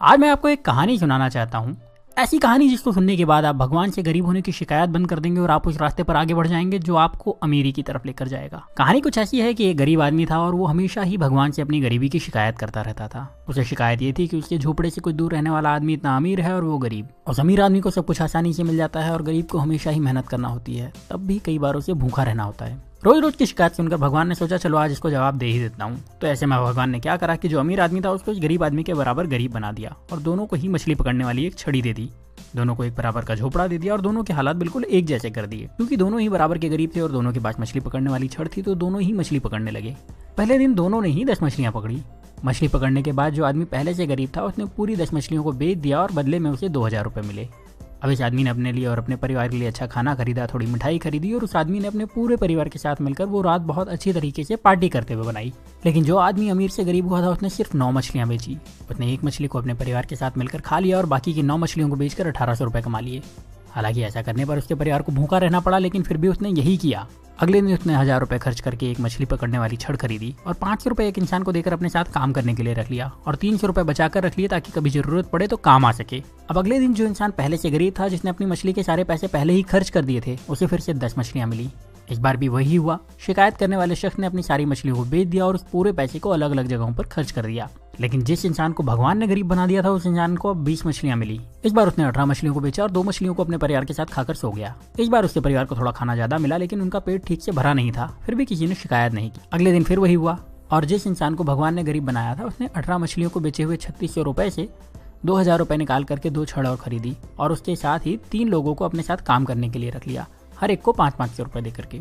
आज मैं आपको एक कहानी सुनाना चाहता हूँ। ऐसी कहानी जिसको सुनने के बाद आप भगवान से गरीब होने की शिकायत बंद कर देंगे और आप उस रास्ते पर आगे बढ़ जाएंगे जो आपको अमीरी की तरफ लेकर जाएगा। कहानी कुछ ऐसी है कि एक गरीब आदमी था और वो हमेशा ही भगवान से अपनी गरीबी की शिकायत करता रहता था। उसे शिकायत ये थी कि उसके झोपड़े से कुछ दूर रहने वाला आदमी इतना अमीर है और वो गरीब। उस अमीर आदमी को सब कुछ आसानी से मिल जाता है और गरीब को हमेशा ही मेहनत करना होती है, तब भी कई बार उसे भूखा रहना होता है। रोज रोज की शिकायत सुनकर भगवान ने सोचा चलो आज इसको जवाब दे ही देता हूँ। तो ऐसे में भगवान ने क्या करा कि जो अमीर आदमी था उसको इस गरीब आदमी के बराबर गरीब बना दिया और दोनों को ही मछली पकड़ने वाली एक छड़ी दे दी। दोनों को एक बराबर का झोपड़ा दे दिया और दोनों के हालात बिल्कुल एक जैसे कर दिए। क्योंकि दोनों ही बराबर के गरीब थे और दोनों के पास मछली पकड़ने वाली छड़ थी, तो दोनों ही मछली पकड़ने लगे। पहले दिन दोनों ने ही 10 मछलियां पकड़ी। मछली पकड़ने के बाद जो आदमी पहले से गरीब था उसने पूरी 10 मछलियों को बेच दिया और बदले में उसे 2000 रुपये मिले। अब इस आदमी ने अपने लिए और अपने परिवार के लिए अच्छा खाना खरीदा, थोड़ी मिठाई खरीदी और उस आदमी ने अपने पूरे परिवार के साथ मिलकर वो रात बहुत अच्छी तरीके से पार्टी करते हुए बनाई। लेकिन जो आदमी अमीर से गरीब हुआ था उसने सिर्फ 9 मछलियां बेची। उसने एक मछली को अपने परिवार के साथ मिलकर खा लिया और बाकी की 9 मछलियों को बेचकर 1800 रुपये कमा लिए। हालांकि ऐसा करने पर उसके परिवार को भूखा रहना पड़ा, लेकिन फिर भी उसने यही किया। अगले दिन उसने 1000 रुपये खर्च करके एक मछली पकड़ने वाली छड़ खरीदी और 500 रुपये एक इंसान को देकर अपने साथ काम करने के लिए रख लिया और 300 रुपये बचाकर रख लिए ताकि कभी जरूरत पड़े तो काम आ सके। अब अगले दिन जो इंसान पहले से गरीब था, जिसने अपनी मछली के सारे पैसे पहले ही खर्च कर दिए थे, उसे फिर से 10 मछलियां मिली। इस बार भी वही हुआ। शिकायत करने वाले शख्स ने अपनी सारी मछलियों को बेच दिया और उस पूरे पैसे को अलग अलग जगहों पर खर्च कर दिया। लेकिन जिस इंसान को भगवान ने गरीब बना दिया था उस इंसान को अब 20 मछलियां मिली। इस बार उसने 18 मछलियों को बेचा और 2 मछलियों को अपने परिवार के साथ खाकर सो गया। इस बार उसके परिवार को थोड़ा खाना ज्यादा मिला, लेकिन उनका पेट ठीक से भरा नहीं था। फिर भी किसी ने शिकायत नहीं की। अगले दिन फिर वही हुआ और जिस इंसान को भगवान ने गरीब बनाया था उसने 18 मछलियों को बेचे हुए 3600 रुपए से 2000 रुपए निकाल करके 2 छड़ और खरीदी और उसके साथ ही 3 लोगों को अपने साथ काम करने के लिए रख लिया, हर एक को 500 रुपए देकर के।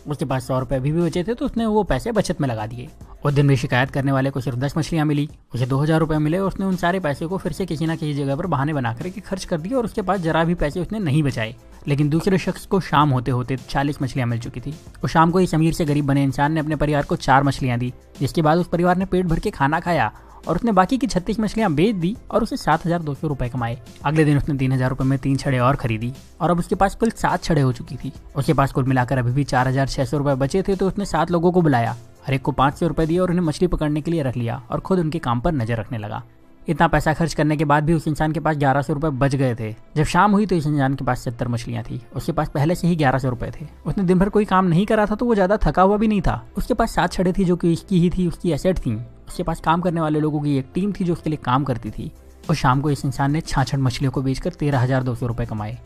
उसके पास 100 रुपए अभी भी बचे थे, तो उसने वो पैसे बचत में लगा दिए। उस दिन भी शिकायत करने वाले को सिर्फ 10 मछलियां मिली, उसे 2000 रुपए मिले और उसने उन सारे पैसे को फिर से किसी न किसी जगह पर बहाने बना करके खर्च कर दिए और उसके पास जरा भी पैसे उसने नहीं बचाए। लेकिन दूसरे शख्स को शाम होते होते 40 मछलियां मिल चुकी थी। उस शाम को इस अमीर से गरीब बने इंसान ने अपने परिवार को 4 मछलियां दी, जिसके बाद उस परिवार ने पेट भर के खाना खाया और उसने बाकी की 36 मछलियां बेच दी और उसे 7200 रुपए कमाए। अगले दिन उसने 3000 रुपए में 3 छड़े और खरीदी और अब उसके पास कुल 7 छड़े हो चुकी थी। उसके पास कुल मिलाकर अभी भी 4600 रुपए बचे थे, तो उसने 7 लोगों को बुलाया, हर एक को 500 रुपए दिए और उन्हें मछली पकड़ने के लिए रख लिया और खुद उनके काम पर नजर रखने लगा। इतना पैसा खर्च करने के बाद भी उस इंसान के पास 1100 रुपए बच गए थे। जब शाम हुई तो इस इंसान के पास 70 मछलियां थी। उसके पास पहले से ही 1100 रुपए थे। उसने दिन भर कोई काम नहीं करा था, तो वो ज्यादा थका हुआ भी नहीं था। उसके पास 7 छड़े थी जो कि इसकी ही थी, उसकी एसेट थी। उसके पास काम करने वाले लोगों की एक टीम थी जो उसके लिए काम करती थी। और शाम को इस इंसान ने 66 मछलियों को बेचकर 13,200 रुपए कमाए।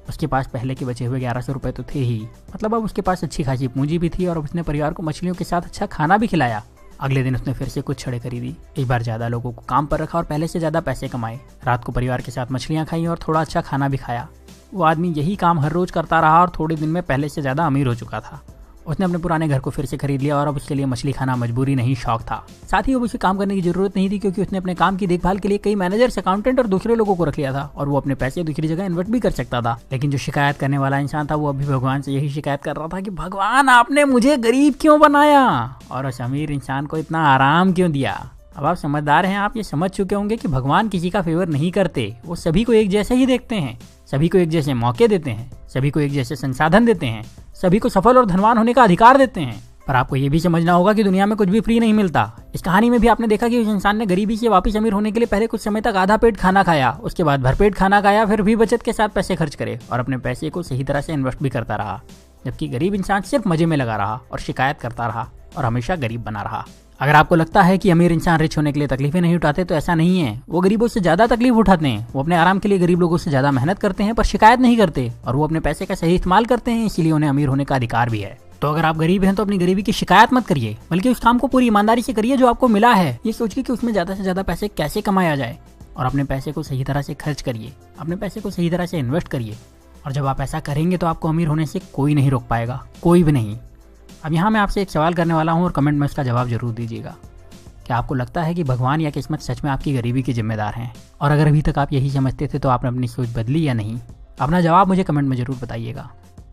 उसके पास पहले के बचे हुए 1100 रुपए तो थे ही, मतलब अब उसके पास अच्छी खासी पूंजी भी थी और अब उसने परिवार को मछलियों के साथ अच्छा खाना भी खिलाया। अगले दिन उसने फिर से कुछ छड़े खरीदी, इस बार ज्यादा लोगों को काम पर रखा और पहले से ज्यादा पैसे कमाए। रात को परिवार के साथ मछलियां खाई और थोड़ा अच्छा खाना भी खाया। वो आदमी यही काम हर रोज करता रहा और थोड़े दिन में पहले से ज्यादा अमीर हो चुका था। उसने अपने पुराने घर को फिर से खरीद लिया और अब उसके लिए मछली खाना मजबूरी नहीं शौक था। साथ ही अब उसे काम करने की जरूरत नहीं थी, क्योंकि उसने अपने काम की देखभाल के लिए कई मैनेजर्स, अकाउंटेंट और दूसरे लोगों को रख लिया था और वो अपने पैसे दूसरी जगह इन्वेस्ट भी कर सकता था। लेकिन जो शिकायत करने वाला इंसान था वो अभी भगवान से यही शिकायत कर रहा था कि भगवान आपने मुझे गरीब क्यों बनाया और उस अमीर इंसान को इतना आराम क्यों दिया। अब आप समझदार हैं, आप ये समझ चुके होंगे कि भगवान किसी का फेवर नहीं करते। वो सभी को एक जैसे ही देखते हैं, सभी को एक जैसे मौके देते हैं, सभी को एक जैसे संसाधन देते हैं, सभी को सफल और धनवान होने का अधिकार देते हैं। पर आपको ये भी समझना होगा कि दुनिया में कुछ भी फ्री नहीं मिलता। इस कहानी में भी आपने देखा कि उस इंसान ने गरीबी से वापस अमीर होने के लिए पहले कुछ समय तक आधा पेट खाना खाया, उसके बाद भरपेट खाना खाया, फिर भी बचत के साथ पैसे खर्च करे और अपने पैसे को सही तरह से इन्वेस्ट भी करता रहा। जबकि गरीब इंसान सिर्फ मजे में लगा रहा और शिकायत करता रहा और हमेशा गरीब बना रहा। अगर आपको लगता है कि अमीर इंसान रिच होने के लिए तकलीफें नहीं उठाते, तो ऐसा नहीं है। वो गरीबों से ज्यादा तकलीफ उठाते हैं। वो अपने आराम के लिए गरीब लोगों से ज्यादा मेहनत करते हैं पर शिकायत नहीं करते, और वो अपने पैसे का सही इस्तेमाल करते हैं, इसीलिए उन्हें अमीर होने का अधिकार भी है। तो अगर आप गरीब हैं तो अपनी गरीबी की शिकायत मत करिए, बल्कि उस काम को पूरी ईमानदारी से करिए जो आपको मिला है, ये सोच के कि उसमें ज्यादा से ज्यादा पैसे कैसे कमाया जाए, और अपने पैसे को सही तरह से खर्च करिए, अपने पैसे को सही तरह से इन्वेस्ट करिए। और जब आप ऐसा करेंगे तो आपको अमीर होने से कोई नहीं रोक पाएगा, कोई भी नहीं। अब यहाँ मैं आपसे एक सवाल करने वाला हूँ और कमेंट में उसका जवाब जरूर दीजिएगा। क्या आपको लगता है कि भगवान या किस्मत सच में आपकी गरीबी के जिम्मेदार हैं? और अगर अभी तक आप यही समझते थे तो आपने अपनी सोच बदली या नहीं? अपना जवाब मुझे कमेंट में जरूर बताइएगा।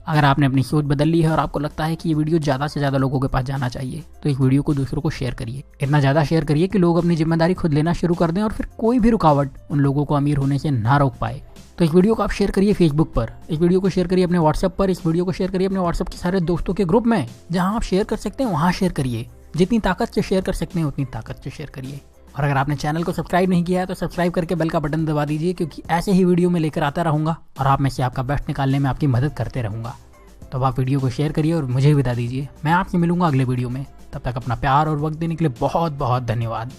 अगर आपने अपनी सोच बदल ली है और आपको लगता है कि ये वीडियो ज़्यादा से ज़्यादा लोगों के पास जाना चाहिए, तो इस वीडियो को दूसरों को शेयर करिए। इतना ज़्यादा शेयर करिए कि लोग अपनी जिम्मेदारी खुद लेना शुरू कर दें और फिर कोई भी रुकावट उन लोगों को अमीर होने से ना रोक पाए। तो इस वीडियो को आप शेयर करिए फेसबुक पर, इस वीडियो को शेयर करिए अपने व्हाट्सएप पर, इस वीडियो को शेयर करिए अपने व्हाट्सएप के सारे दोस्तों के ग्रुप में। जहाँ आप शेयर कर सकते हैं वहाँ शेयर करिए। जितनी ताकत से शेयर कर सकते हैं उतनी ताकत से शेयर करिए। और अगर आपने चैनल को सब्सक्राइब नहीं किया है तो सब्सक्राइब करके बेल का बटन दबा दीजिए, क्योंकि ऐसे ही वीडियो में लेकर आता रहूँगा और आप में से आपका बेस्ट निकालने में आपकी मदद करते रहूँगा। तो अब आप वीडियो को शेयर करिए और मुझे बता दीजिए। मैं आपसे मिलूंगा अगले वीडियो में। तब तक अपना प्यार और वक्त देने के लिए बहुत बहुत धन्यवाद।